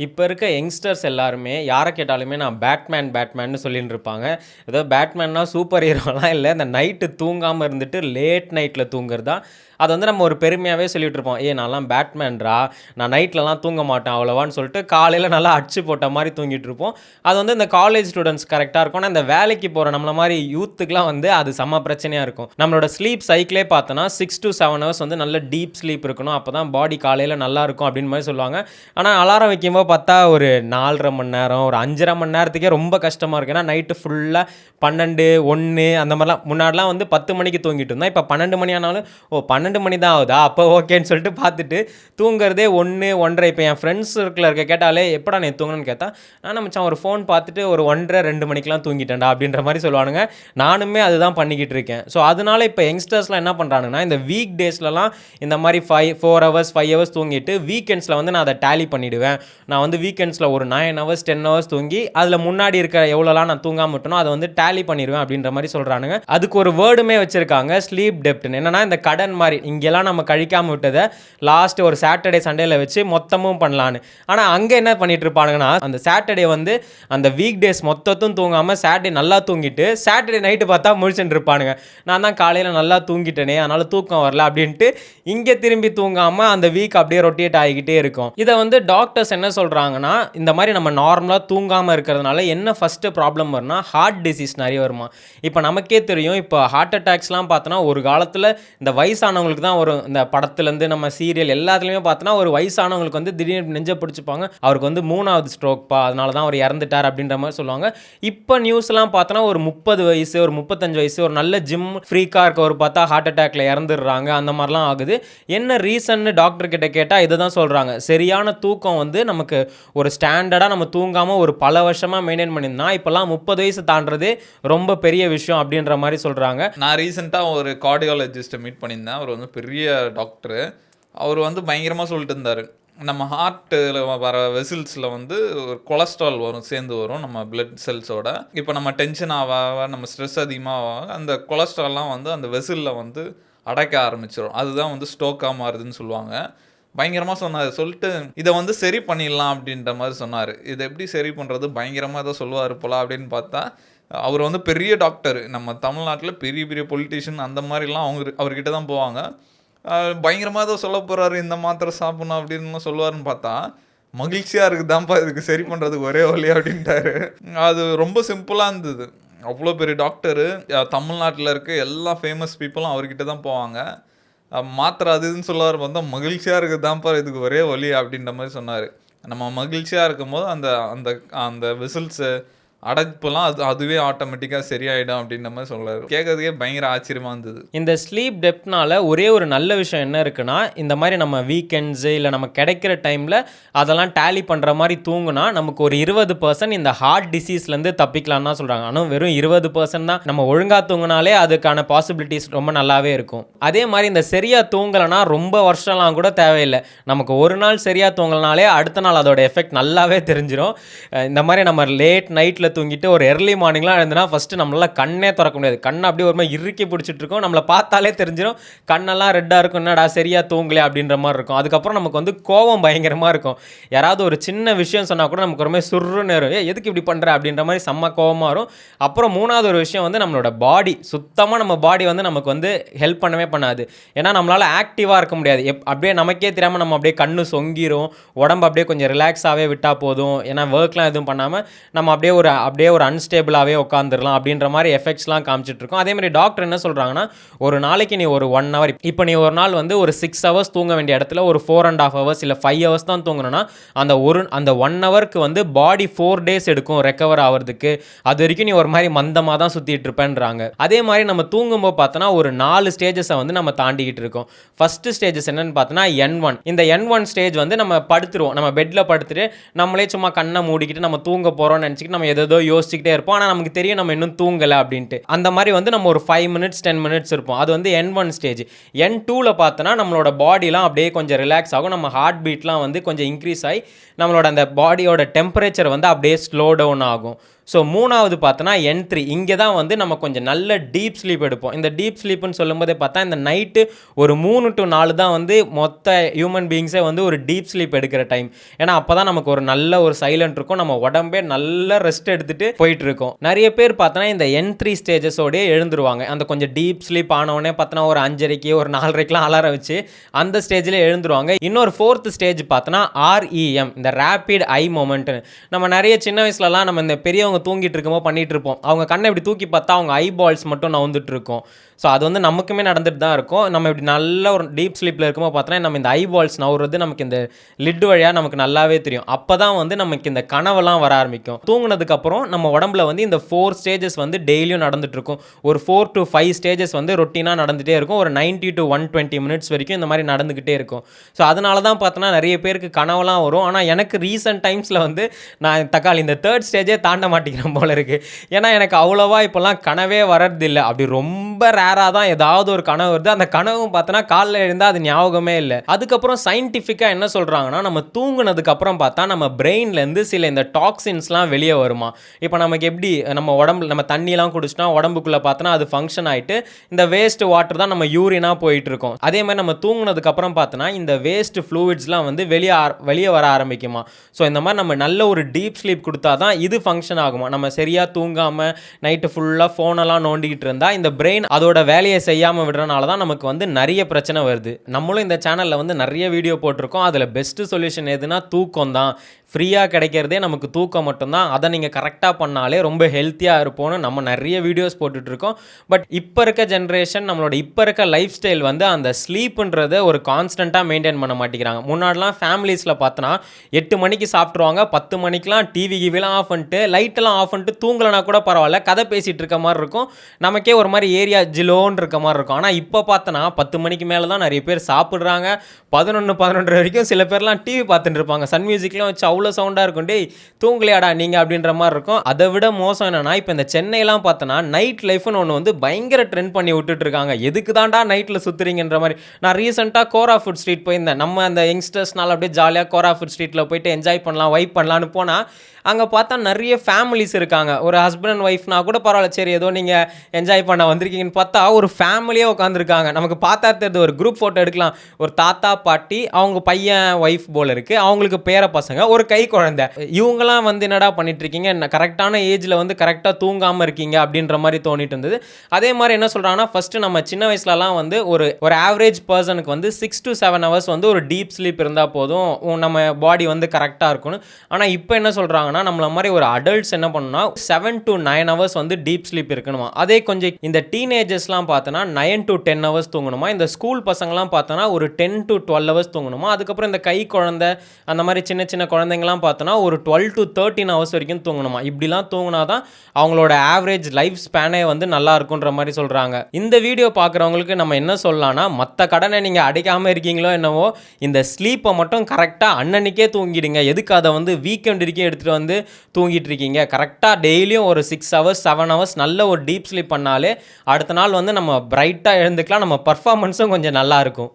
இப்ப இருக்க யங்ஸ்டர்ஸ் எல்லாருமே யார கேட்டாலுமே நான் பேட்மேன் பேட்மேன்னு சொல்லின்னு இருப்பாங்க. ஏதோ பேட்மேன்னா சூப்பர் ஹீரோலாம் இல்ல. இந்த நைட்டு தூங்காம இருந்துட்டு லேட் நைட்ல தூங்குறது தான். அது வந்து நம்ம ஒரு பெருமையாவே சொல்லிட்டு இருப்போம். நான்லாம் பேட்மேன்டா, நான் நைட்லலாம் தூங்க மாட்டேன் அவ்வளவான்னு சொல்லிட்டு காலையில நல்லா அடிச்சு போட்ட மாரி தூங்கிட்டு இருப்போம். அது வந்து இந்த காலேஜ் ஸ்டூடண்ட்ஸ் கரெக்ட்டா இருக்கும். ஆனா இந்த வேலைக்கு போற நம்மள மாரி யூத்துக்குலாம் வந்து அது செம்ம பிரச்சனையா இருக்கும். நம்மளோட ஸ்லீப் சைக்கிளே பார்த்தோன்னா 6 to 7 ஹவர்ஸ் வந்து நல்ல டீப் ஸ்லீப் இருக்கணும். அப்பதான் பாடி காலையில நல்லா இருக்கும் அப்படின்னு மாரி சொல்லுவாங்க. ஆனா அலாரம் வைக்கும்போது பார்த்தா ஒரு 4 1/2 மணி நேரம், ஒரு 5 1/2 மணி நேரத்துக்கே ரொம்ப கஷ்டமா இருக்கு. ஏன்னா நைட்டு ஃபுல்லா 12, 1 அந்த மாரிலாம் முன்னாடிலாம் வந்து 10 மணிக்கு தூங்கிட்டு இருந்தோம். இப்ப 12 மணி ஆனாலும், 12 மணி தான் ஆகுதா? அப்போ ஓகேன்னு சொல்லிட்டு பார்த்துட்டு தூங்குறதே 1, 1:30. இப்ப என் ஃப்ரெண்ட்ஸ் சர்க்கிள்ல இருக்க கேட்டாலே, "எப்படா நேத்து தூங்குனேன்னு?" கேட்டா, "நானா மச்சான் ஒரு ஃபோன் பார்த்துட்டு ஒரு 1:30, 2 மணிக்கெல்லாம் தூங்கிட்டேன்டா" அப்படின்ற மாரி சொல்லுவானுங்க. நானுமே அதுதான் பண்ணிக்கிட்டு இருக்கேன். ஸோ அதனால இப்ப யங்ஸ்டர்ஸ்லாம் என்ன பண்றானுங்கன்னா, இந்த வீக் டேஸ்லலாம் இந்த மாரி 4 ஹவர்ஸ், 5 ஹவர்ஸ் தூங்கிட்டு வீக்கெண்ட்ஸ்ல வந்து நான் அத டேலி பண்ணிடுவேன். நான் வந்து வீக்கெண்ட்ஸில் ஒரு 9 ஹவர்ஸ் 10 ஹவர்ஸ் தூங்கி அதில் முன்னாடி இருக்கிற எவ்வளோலாம் நான் தூங்காம விட்டனோ அதை வந்து டேலி பண்ணிடுவேன் அப்படின்ற மாதிரி சொல்கிறானுங்க. அதுக்கு ஒரு வேர்டுமே வச்சுருக்காங்க, ஸ்லீப் டெப்ட்னு. என்னன்னா இந்த கடன் மாதிரி இங்கெல்லாம் நம்ம கழிக்காமல் விட்டதை லாஸ்ட் ஒரு சாட்டர்டே சண்டேல வச்சு மொத்தமும் பண்ணலான்னு. ஆனால் அங்கே என்ன பண்ணிட்டு இருப்பானுங்கன்னா, அந்த சாட்டர்டே வந்து அந்த வீக் டேஸ் மொத்தத்தும் தூங்காமல் சாட்டர்டே நல்லா தூங்கிட்டு சாட்டர்டே நைட்டு பார்த்தா முழிச்சுட்டு இருப்பானுங்க. நான் தான் காலையில் நல்லா தூங்கிட்டேனே அதனால் தூக்கம் வரல அப்படின்ட்டு இங்கே திரும்பி தூங்காமல் அந்த வீக் அப்படியே ரொட்டேட் ஆகிக்கிட்டே இருக்கும். இதை வந்து டாக்டர்ஸ் என்ன சொல்கிறாங்கன்னா, இந்த மாதிரி நம்ம நார்மலாக தூங்காமல் இருக்கிறதுனால என்ன ஃபஸ்ட்டு ப்ராப்ளம் வரும்னா ஹார்ட் டிசீஸ் நிறைய வருமா. இப்போ நமக்கே தெரியும், இப்போ ஹார்ட் அட்டாக்ஸ்லாம் பார்த்தோன்னா ஒரு காலத்தில் இந்த வயசானவங்களுக்கு தான் வரும். இந்த படத்துலேருந்து நம்ம சீரியல் எல்லாத்துலேயுமே பார்த்தோன்னா ஒரு வயசானவங்களுக்கு வந்து திடீர்னு நெஞ்சை பிடிச்சிப்பாங்க, அவருக்கு வந்து 3வது ஸ்ட்ரோக்ப்பா அதனால தான் அவர் இறந்துட்டார் அப்படின்ற மாதிரி சொல்லுவாங்க. இப்போ நியூஸ்லாம் பார்த்தோன்னா ஒரு 30 வயசு, ஒரு 35 வயசு, ஒரு நல்ல ஜிம் ஃப்ரீக்காக இருக்க ஒரு பார்த்தா ஹார்ட் அட்டாக்ல இறந்துடுறாங்க. அந்த மாதிரிலாம் ஆகுது. என்ன ரீசன்னு டாக்டர் கிட்ட கேட்டால் இதை தான் சொல்கிறாங்க, சரியான தூக்கம் வந்து நமக்கு ஒரு ஸ்டாண்டர்டாக நம்ம தூங்காமல் ஒரு பல வருஷமாக மெயின்டைன் பண்ணியிருந்தா இப்போல்லாம் 30 வயசு தாண்டதே ரொம்ப பெரிய விஷயம் அப்படின்ற மாதிரி சொல்கிறாங்க. நான் ரீசெண்டாக ஒரு கார்டியாலஜிஸ்ட்டை மீட் பண்ணியிருந்தேன். அவர் வந்து பெரிய டாக்டரு. அவர் வந்து பயங்கரமாக சொல்லிட்டு இருந்தார், நம்ம ஹார்ட்டில் வர வெசில்ஸில் வந்து ஒரு கொலஸ்ட்ரால் வரும், சேர்ந்து வரும் நம்ம பிளட் செல்ஸோட. இப்போ நம்ம டென்ஷன் ஆக நம்ம ஸ்ட்ரெஸ் அதிகமாக அந்த கொலஸ்ட்ரால்லாம் வந்து அந்த வெசிலில் வந்து அடைக்க ஆரம்பிச்சிடும். அதுதான் வந்து ஸ்டோக்காக மாறுதுன்னு சொல்லுவாங்க. பயங்கரமாக சொன்னார். சொல்லிட்டு இதை வந்து சரி பண்ணிடலாம் அப்படின்ற மாதிரி சொன்னார். இதை எப்படி சரி பண்ணுறது, பயங்கரமாக தான் சொல்லுவார் போல அப்படின்னு பார்த்தா, அவர் வந்து பெரிய டாக்டர். நம்ம தமிழ்நாட்டில் பெரிய பெரிய பொலிட்டீஷியன் அந்த மாதிரிலாம் அவர்கிட்ட தான் போவாங்க. பயங்கரமாக தான் சொல்ல போகிறாரு, இந்த மாத்திரை சாப்பிட்ணும் அப்படின்னு சொல்லுவாருன்னு பார்த்தா, மகிழ்ச்சியாக இருக்குதான்ப்பா இதுக்கு சரி பண்ணுறதுக்கு ஒரே வழி அப்படின்ட்டாரு. அது ரொம்ப சிம்பிளாக இருந்தது. அவ்வளோ பெரிய டாக்டரு. தமிழ்நாட்டில் இருக்க எல்லா ஃபேமஸ் பீப்புளும் அவர்கிட்ட தான் போவாங்க. மாத்திரை அது இதுன்னு சொல்லுவார் பார்த்தா, மகிழ்ச்சியாக இருக்குதான்ப்பா இதுக்கு ஒரே வழி அப்படின்ற மாதிரி சொன்னார். நம்ம மகிழ்ச்சியாக இருக்கும்போது அந்த அந்த அந்த விசில்ஸு அடைப்புலாம் அதுவே ஆட்டோமேட்டிக்காக சரியாயிடும் அப்படின்ற மாதிரி சொல்கிறாரு. கேட்கறதுக்கே பயங்கர ஆச்சரியமாக இருந்தது. இந்த ஸ்லீப் டெப்த்னால ஒரே ஒரு நல்ல விஷயம் என்ன இருக்குன்னா, இந்த மாதிரி நம்ம வீக்கெண்ட்ஸு இல்லை நம்ம கிடைக்கிற டைமில் அதெல்லாம் டேலி பண்ணுற மாதிரி தூங்குனா நமக்கு ஒரு 20% இந்த ஹார்ட் டிசீஸ்லேருந்து தப்பிக்கலான்னு தான் சொல்கிறாங்க. ஆனால் வெறும் 20% தான். நம்ம ஒழுங்காக தூங்கினாலே அதுக்கான பாசிபிலிட்டிஸ் ரொம்ப நல்லாவே இருக்கும். அதே மாதிரி இந்த சரியாக தூங்கலைன்னா ரொம்ப வருஷம்லாம் கூட தேவையில்லை. நமக்கு ஒரு நாள் சரியாக தூங்கலனாலே அடுத்த நாள் அதோட எஃபெக்ட் நல்லாவே தெரிஞ்சிடும். இந்த மாதிரி நம்ம லேட் நைட்டில் தூங்கிட்டு ஒரு எர்லி மார்னிங்லாம் எழுந்துனா ஃபஸ்ட்டு நம்மளால கண்ணே திறக்க முடியாது. கண்ணை அப்படியே ஒரு மாதிரி இறுக்கி பிடிச்சிட்டு இருக்கும். நம்மளை பார்த்தாலே தெரிஞ்சிடும், கண்ணெல்லாம் ரெட்டாக இருக்கும், என்னடா சரியாக தூங்கலை அப்படின்ற மாதிரி இருக்கும். அதுக்கப்புறம் நமக்கு வந்து கோவம் பயங்கரமாக இருக்கும். யாராவது ஒரு சின்ன விஷயம் சொன்னால் கூட நமக்கு ஒரு மாதிரி சுருன்னு வரும், எதுக்கு இப்படி பண்ணுற அப்படின்ற மாதிரி செம்ம கோவமாக வரும். அப்புறம் 3வது ஒரு விஷயம் வந்து நம்மளோட பாடி, சுத்தமாக நம்ம பாடி வந்து நமக்கு வந்து ஹெல்ப் பண்ணவே பண்ணாது. ஏன்னா நம்மளால் ஆக்டிவாக இருக்க முடியாது. அப்படியே நமக்கே தெரியாமல் நம்ம அப்படியே கண்ணு சொங்கிரும், உடம்பு அப்படியே கொஞ்சம் ரிலாக்ஸாகவே விட்டால் போதும். ஏன்னா ஒர்க்லாம் எதுவும் பண்ணாமல் நம்ம அப்படியே ஒரு அன்ஸ்டேபிளாகவே உட்காந்துடலாம் அப்படின்ற மாதிரி எஃபெக்ட்ஸ்லாம் காமிச்சிட்ருக்கோம். அதே மாதிரி டாக்டர் என்ன சொல்கிறாங்கன்னா, ஒரு நாளைக்கு நீ ஒரு 1 ஹவர், இப்போ நீ ஒரு நாள் வந்து ஒரு 6 ஹவர்ஸ் தூங்க வேண்டிய இடத்துல ஒரு 4.5 ஹவர்ஸ் இல்லை 5 ஹவர்ஸ் தான் தூங்கணும்னா அந்த 1 ஹவருக்கு வந்து பாடி 4 டேஸ் எடுக்கும் ரெக்கவர் ஆகிறதுக்கு. அது வரைக்கும் நீ ஒரு மாதிரி மந்தமாக தான் சுற்றிட்டு இருப்பேன்றாங்க. அதே மாதிரி நம்ம தூங்கும்போது பார்த்தோன்னா ஒரு 4 ஸ்டேஜஸை வந்து நம்ம தாண்டிக்கிட்டு இருக்கோம். ஃபஸ்ட்டு ஸ்டேஜஸ் என்னென்னு பார்த்தோன்னா N1. இந்த N1 ஸ்டேஜ் வந்து நம்ம படுத்துருவோம், நம்ம பெட்டில் படுத்துட்டு நம்மளே சும்மா கண்ணை மூடிக்கிட்டு நம்ம தூங்க போகிறோம்னு நினச்சிக்கிட்டு நம்ம ஏதோ யோசிச்சுக்கிட்டே இருப்போம். ஆனால் நமக்கு தெரியும் நம்ம இன்னும் தூங்கலை அப்படின்ட்டு. அந்த மாதிரி வந்து நம்ம ஒரு 5 மினிட்ஸ் 10 மினிட்ஸ் இருப்போம். அது வந்து N1 ஸ்டேஜ். N2ல பார்த்தோன்னா நம்மளோட பாடிலாம் அப்படியே கொஞ்சம் ரிலாக்ஸ் ஆகும். நம்ம ஹார்ட் பீட்லாம் வந்து கொஞ்சம் இன்க்ரீஸ் ஆகி நம்மளோட அந்த பாடியோட டெம்பரேச்சர் வந்து அப்படியே ஸ்லோ டவுன் ஆகும். ஸோ 3வது பார்த்தோன்னா N3. இங்கே தான் வந்து நம்ம கொஞ்சம் நல்ல டீப் ஸ்லீப் எடுப்போம். இந்த டீப் ஸ்லீப்னு சொல்லும்போதே பார்த்தா இந்த நைட்டு ஒரு 3 to 4 தான் வந்து மொத்த ஹியூமன் பீயிங்ஸே வந்து ஒரு டீப் ஸ்லீப் எடுக்கிற டைம். ஏன்னா அப்போ தான் நமக்கு ஒரு நல்ல ஒரு சைலண்ட் இருக்கும், நம்ம உடம்பே நல்ல ரெஸ்ட் எடுத்துகிட்டு போயிட்டு இருக்கோம். நிறைய பேர் பார்த்தோன்னா இந்த N3 ஸ்டேஜஸோடய எழுந்துருவாங்க. அந்த கொஞ்சம் டீப் ஸ்லீப் ஆனவுடனே பார்த்தோன்னா ஒரு 5:30க்கு ஒரு 4:30க்குலாம் அலாரம் வச்சு அந்த ஸ்டேஜில் எழுந்துருவாங்க. இன்னொரு 4th ஸ்டேஜ் பார்த்தோன்னா REM, இந்த ரேபிட் ஐ மொமெண்ட்னு. நம்ம நிறைய சின்ன வயசுலலாம் நம்ம இந்த பெரியவங்க தூங்கிட்டு இருக்கும்போது பண்ணிட்டு இருப்போம். அவங்க கண்ணை இப்படி தூக்கி பார்த்தா அவங்க ஐ பால்ஸ் மட்டும் நவுந்துட்டு இருக்கும். ஸோ அது வந்து நமக்குமே நடந்துட்டு தான் இருக்கும். நம்ம இப்படி நல்ல ஒரு டீப் ஸ்லீப்பில் இருக்கும்போது பார்த்தோன்னா நம்ம இந்த ஐ பால்ஸ் நவுறது நமக்கு இந்த லிட் வழியாக நமக்கு நல்லாவே தெரியும். அப்போ தான் வந்து நமக்கு இந்த கனவெல்லாம் வர ஆரம்பிக்கும். தூங்குனதுக்கப்புறம் நம்ம உடம்புல வந்து இந்த 4 ஸ்டேஜஸ் வந்து டெய்லியும் நடந்துட்டு இருக்கும். ஒரு 4 to 5 ஸ்டேஜஸ் வந்து ரொட்டீனாக நடந்துகிட்டே இருக்கும். ஒரு 90 to 120 மினிட்ஸ் வரைக்கும் இந்த மாதிரி நடந்துக்கிட்டே இருக்கும். ஸோ அதனால தான் பார்த்தோன்னா நிறைய பேருக்கு கனவெல்லாம் வரும். ஆனால் எனக்கு ரீசெண்ட் டைம்ஸில் வந்து நான் தக்காளி இந்த 3rd ஸ்டேஜே தாண்ட மாட்டேங்கிறேன் போல இருக்குது. ஏன்னா எனக்கு அவ்வளோவா இப்போல்லாம் கனவே வர்றதில்லை. அப்படி ரொம்ப ரேராக தான் ஏதாவது ஒரு கனவு வருது. அந்த கனவும் பார்த்தோன்னா காலைல எழுந்தால் அது ஞாபகமே இல்லை. அதுக்கப்புறம் சயின்டிஃபிக்காக என்ன சொல்கிறாங்கன்னா, நம்ம தூங்குனதுக்கப்புறம் பார்த்தா நம்ம பிரெயின்லேருந்து சில இந்த டாக்ஸின்ஸ்லாம் வெளியே வருமா. இப்போ நமக்கு எப்படி நம்ம உடம்புல நம்ம தண்ணிலாம் குடிச்சிட்டா உடம்புக்குள்ளே பார்த்தோன்னா அது ஃபங்க்ஷன் ஆகிட்டு இந்த வேஸ்ட் வாட்டர் தான் நம்ம யூரினாக போயிட்டு இருக்கோம். அதே மாதிரி நம்ம தூங்குனதுக்கப்புறம் பார்த்தோன்னா இந்த வேஸ்ட் ஃப்ளூயிட்ஸ்லாம் வந்து வெளியே வர ஆரம்பிக்குமா. ஸோ இந்த மாதிரி நம்ம நல்ல ஒரு டீப் ஸ்லீப் கொடுத்தா தான் இது ஃபங்க்ஷன் ஆகுமா. நம்ம சரியாக தூங்காமல் நைட்டு ஃபுல்லாக ஃபோனெல்லாம் நோண்டிக்கிட்டு இருந்தால் இந்த பிரெயின் அதோட வேலையை செய்யாமல் விடுறனால தான் நமக்கு வந்து நிறைய பிரச்சனை வருது. நம்மளும் இந்த சேனலில் வந்து நிறைய வீடியோ போட்டிருக்கோம். அதில் பெஸ்ட்டு சொல்யூஷன் எதுனா தூக்கம் தான். ஃப்ரீயாக கிடைக்கிறதே நமக்கு தூக்கம் மட்டும்தான். அதை நீங்கள் கரெக்டாக பண்ணாலே ரொம்ப ஹெல்த்தியாக இருப்போம்னு நம்ம நிறைய வீடியோஸ் போட்டுட்ருக்கோம். பட் இப்போ இருக்க ஜென்ரேஷன் நம்மளோட இப்போ இருக்க லைஃப் ஸ்டைல் வந்து அந்த ஸ்லீப்புன்றதை ஒரு கான்ஸ்டண்ட்டாக மெயின்டைன் பண்ண மாட்டேங்கிறாங்க. முன்னாடிலாம் ஃபேமிலிஸில் பார்த்தோன்னா 8 மணிக்கு சாப்பிட்ருவாங்க, 10 மணிக்கெலாம் டிவிலாம் ஆஃப் பண்ணிட்டு லைட்டெல்லாம் ஆஃப் பண்ணிட்டு தூங்கலைனா கூட பரவாயில்ல, கதை பேசிகிட்டு இருக்க மாதிரி இருக்கும். நமக்கே ஒரு மாதிரி ஏரியா ஜிலோன்னு இருக்க மாதிரி இருக்கும். ஆனால் இப்போ பார்த்தோன்னா 10 மணிக்கு மேலே தான் நிறைய பேர் சாப்பிட்றாங்க. 11 வரைக்கும் சில பேர்லாம் டிவி பார்த்துட்டு இருப்பாங்க. சன் மியூசிக்லாம் வச்சு அவ்வளோ சவுண்டாக இருக்கும். டேய் தூங்கலையாடா நீங்கள் அப்படின்ற மாதிரி இருக்கும். அதை விட மோசம் என்னன்னா, இப்போ இந்த சென்னையெல்லாம் பார்த்தோன்னா நைட் லைஃப்னு ஒன்று வந்து பயங்கர ட்ரெண்ட் பண்ணி விட்டுட்டு இருக்காங்க. எதுக்கு தாண்டா நைட்டில் சுற்றுறீங்கன்ற மாதிரி. நான் ரீசெண்டாக கோரா ஃபுட் ஸ்ட்ரீட் போயிருந்தேன். நம்ம அந்த யங்ஸ்டர்ஸ்னால அப்படியே ஜாலியாக கோரா ஃபுட் ஸ்ட்ரீட்டில் போயிட்டு என்ஜாய் பண்ணலாம், வைப் பண்ணலான்னு போனால் அங்கே பார்த்தா நிறைய ஃபேமிலிஸ் இருக்காங்க. ஒரு ஹஸ்பண்ட் அண்ட் ஒய்ஃப்னா கூட பரவாயில்ல, சரி ஏதோ நீங்கள் என்ஜாய் பண்ண வந்திருக்கீங்கன்னு பார்த்தா ஒரு ஃபேமிலியாக உட்காந்துருக்காங்க. நமக்கு பார்த்தா தெரியுது ஒரு குரூப் ஃபோட்டோ எடுக்கலாம். ஒரு தாத்தா பாட்டி, அவங்க பையன் ஒய்ஃப் போல் இருக்குது, அவங்களுக்கு பேர பசங்க, ஒரு கை குழந்தை. இவங்கெல்லாம் வந்து என்னடா பண்ணிட்டுருக்கீங்க, கரெக்டான ஏஜில் வந்து கரெக்டாக தூங்காமல் இருக்கீங்க அப்படின்ற மாதிரி தோணிட்டு இருந்தது. அதே மாதிரி என்ன சொல்கிறாங்கன்னா, ஃபஸ்ட்டு நம்ம சின்ன வயசுலலாம் வந்து ஒரு ஆவரேஜ் பர்சனுக்கு வந்து 6 to 7 hours வந்து ஒரு டீப் ஸ்லீப் இருந்தால் போதும், நம்ம பாடி வந்து கரெக்டாக இருக்கும்னு. ஆனால் இப்போ என்ன சொல்கிறாங்கன்னா, நம்மள மாதிரி ஒரு அடல்ட்ஸ் என்ன பண்ணணும்னா 7 to 9 hours வந்து டீப் ஸ்லீப் இருக்கணுமா. அதே கொஞ்சம் இந்த டீனேஜர்ஸ்லாம் பார்த்தோன்னா 9 to 10 hours தூங்கணுமா. இந்த ஸ்கூல் பசங்கள்லாம் பார்த்தோன்னா ஒரு 10 to 12 hours தூங்கணுமா. அதுக்கப்புறம் இந்த கை குழந்தை அந்த மாதிரி சின்ன சின்ன குழந்தைங்கலாம் பார்த்தோன்னா ஒரு 12 to 13 hours வரைக்கும் தூங்கணுமா. இப்படிலாம் தூங்கினா தான் அவங்களோட ஆவரேஜ் லைஃப் ஸ்பேனே வந்து நல்லா இருக்குன்ற மாதிரி சொல்கிறாங்க. இந்த வீடியோ பார்க்குறவங்களுக்கு நம்ம என்ன சொல்லலாம்னா, மற்ற கடனை நீங்கள் அடைக்காமல் இருக்கீங்களோ என்னவோ, இந்த ஸ்லீப்பை மட்டும் கரெக்டாக அன்னன்னைக்கே தூங்கிடுங்க. எதுக்கு அதை வந்து வீக்கெண்ட் வரைக்கும் எடுத்துகிட்டு வந்து தூங்கிட்டு இருக்கீங்க. கரெக்டாக டெய்லியும் ஒரு 6 hours 7 hours நல்ல ஒரு டீப் ஸ்லீப் பண்ணாலே அடுத்த நாள் வந்து நம்ம பிரைட்டாக எழுந்துக்கலாம். நம்ம பர்ஃபார்மன்ஸும் கொஞ்சம் நல்லா இருக்கும்.